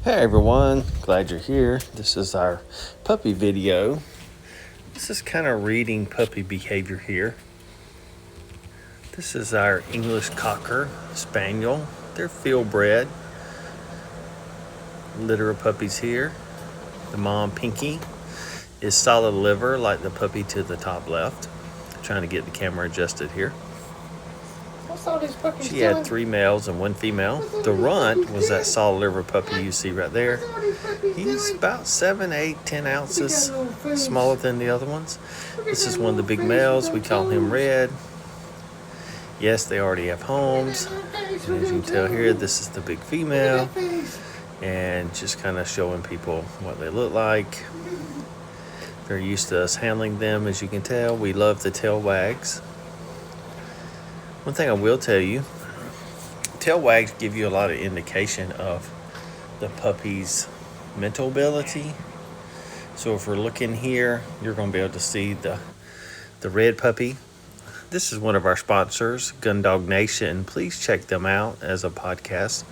Hey everyone, glad you're here. This is our puppy video. This is kind of reading puppy behavior here. This is our English Cocker Spaniel. They're field bred. Litter of puppies here. The mom, Pinky, is solid liver like the puppy to the top left. Trying to get the camera adjusted here. She had 3 males and 1 female. The runt was that solid liver puppy you see right there. He's about 7, 8, 10 ounces smaller than the other ones. This is one of the big males. We call him Red. Yes, they already have homes. And as you can tell here, this is the big female. And just kind of showing people what they look like. They're used to us handling them, as you can tell. We love the tail wags. One thing I will tell you, tail wags give you a lot of indication of the puppy's mental ability. So if we're looking here, you're going to be able to see the red puppy. This is one of our sponsors, Gundog Nation. Please check them out as a podcast.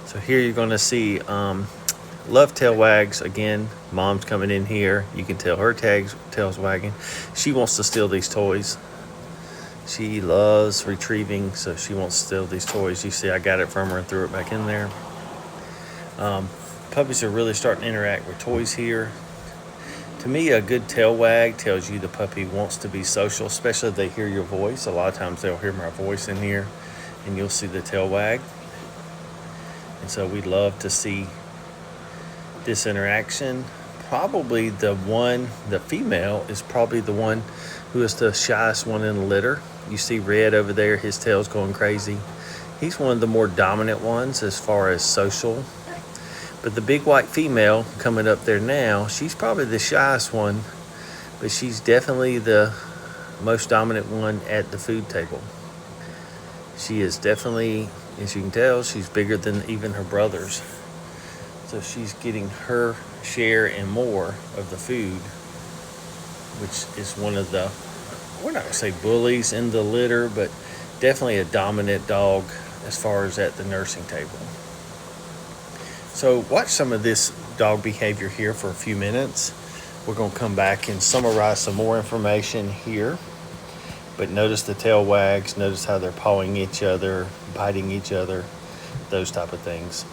So here you're going to see love tail wags. Again, mom's coming in here. You can tell her tail's wagging. She wants to steal these toys. She loves retrieving, so she wants to steal these toys. You see I got it from her and threw it back in there. Puppies are really starting to interact with toys here. To me, a good tail wag tells you the puppy wants to be social, especially if they hear your voice. A lot of times they'll hear my voice in here, and you'll see the tail wag. And so we love to see this interaction. Probably the female is probably the one who is the shyest one in the litter. You see Red over there, his tail's going crazy. He's one of the more dominant ones as far as social. But the big white female coming up there now, she's probably the shyest one, but she's definitely the most dominant one at the food table. She is definitely, as you can tell, she's bigger than even her brothers. So she's getting her share and more of the food, which is one of the, we're not going to say bullies in the litter, but definitely a dominant dog as far as at the nursing table. So watch some of this dog behavior here for a few minutes. We're going to come back and summarize some more information here. But notice the tail wags, notice how they're pawing each other, biting each other, those type of things.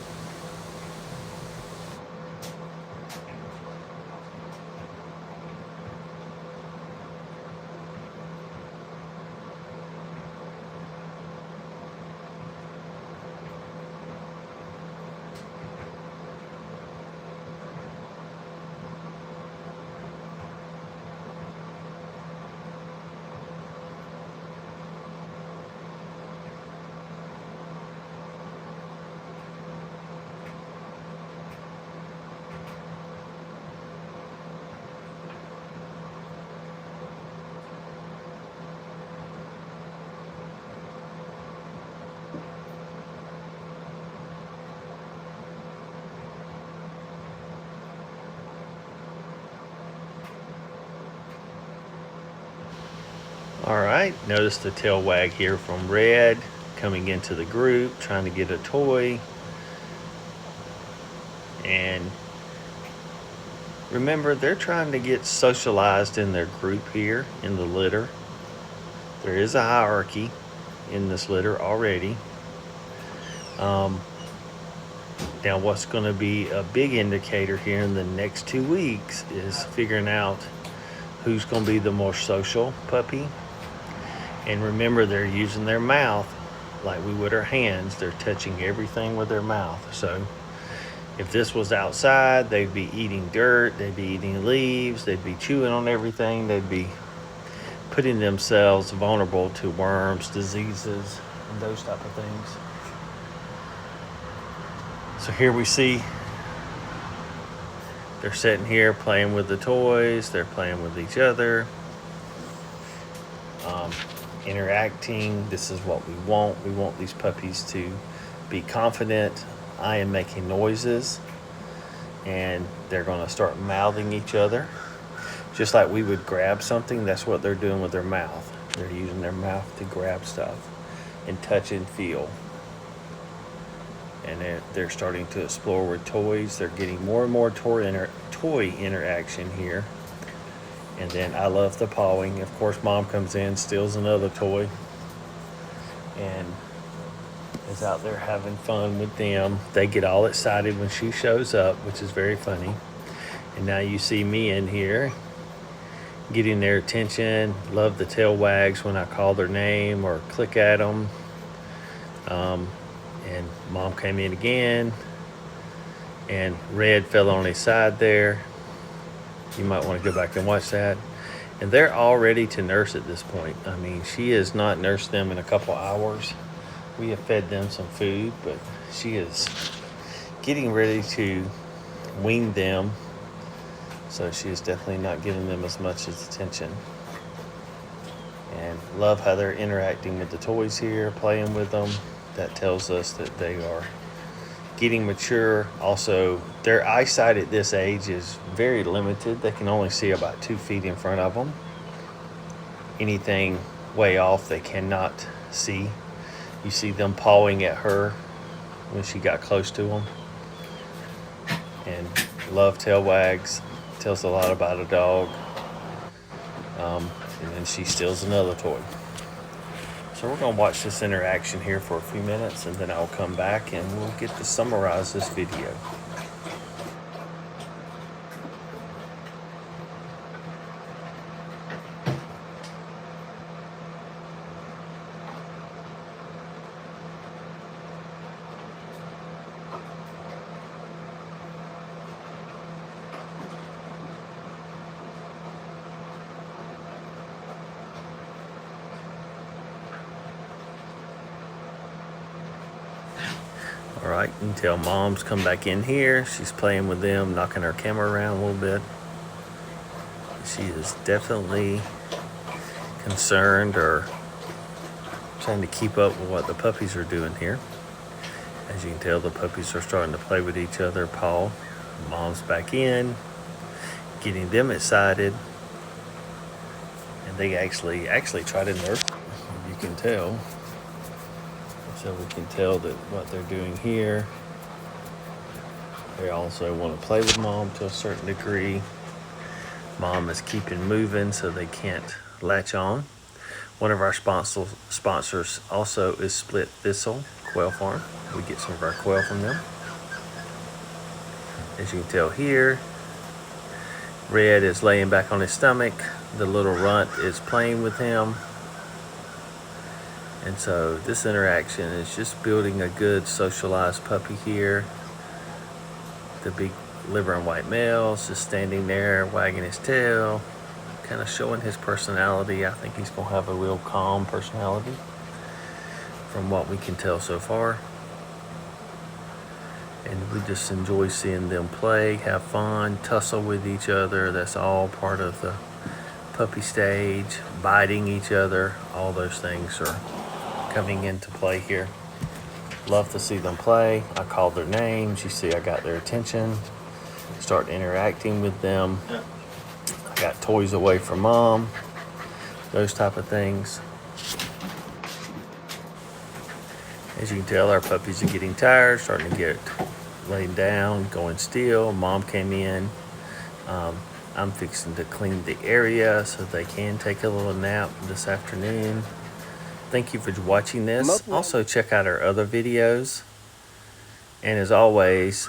All right, notice the tail wag here from Red coming into the group, trying to get a toy. And remember, they're trying to get socialized in their group here in the litter. There is a hierarchy in this litter already. Now, what's going to be a big indicator here in the next 2 weeks is figuring out who's going to be the more social puppy. And remember, they're using their mouth like we would our hands. They're touching everything with their mouth. So if this was outside, they'd be eating dirt, they'd be eating leaves, they'd be chewing on everything, they'd be putting themselves vulnerable to worms, diseases, and those type of things. So here we see they're sitting here playing with the toys, they're playing with each other. Interacting. This is what we want. We want these puppies to be confident. I am making noises, and they're going to start mouthing each other. Just like we would grab something, that's what they're doing with their mouth. They're using their mouth to grab stuff and touch and feel. and they're starting to explore with toys. They're getting more and more toy interaction here. And then I love the pawing. Of course, Mom comes in, steals another toy, and is out there having fun with them. They get all excited when she shows up, which is very funny. And now you see me in here getting their attention. Love the tail wags when I call their name or click at them. And Mom came in again, and Red fell on his side there. You might want to go back and watch that. And they're all ready to nurse at this point. I mean, she has not nursed them in a couple hours. We have fed them some food, but she is getting ready to wean them. So she is definitely not giving them as much attention. And love how they're interacting with the toys here, playing with them. That tells us that they are getting mature. Also, their eyesight at this age is very limited. They can only see about 2 feet in front of them. Anything way off, they cannot see. You see them pawing at her when she got close to them. And love tail wags. Tells a lot about a dog. And then she steals another toy. So we're going to watch this interaction here for a few minutes, and then I'll come back and we'll get to summarize this video. All right, you can tell Mom's come back in here. She's playing with them, knocking her camera around a little bit. She is definitely concerned or trying to keep up with what the puppies are doing here. As you can tell, the puppies are starting to play with each other, paw. Mom's back in, getting them excited. And they actually try to nurse them, you can tell. So we can tell that what they're doing here, they also want to play with Mom to a certain degree. Mom is keeping moving so they can't latch on. One of our sponsors also is Split Thistle Quail Farm. We get some of our quail from them. As you can tell here, Red is laying back on his stomach. The little runt is playing with him. And so this interaction is just building a good socialized puppy here. The big liver and white male is just standing there wagging his tail, kind of showing his personality. I think he's going to have a real calm personality from what we can tell so far. And we just enjoy seeing them play, have fun, tussle with each other. That's all part of the puppy stage. Biting each other, all those things are coming into play here. Love to see them play. I called their names. You see I got their attention. Start interacting with them. I got toys away from Mom. Those type of things. As you can tell, our puppies are getting tired, starting to get laid down, going still. Mom came in. I'm fixing to clean the area so they can take a little nap this afternoon. Thank you for watching this. Also, check out our other videos. And as always,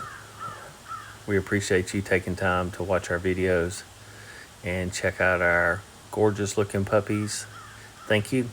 we appreciate you taking time to watch our videos and check out our gorgeous looking puppies. Thank you.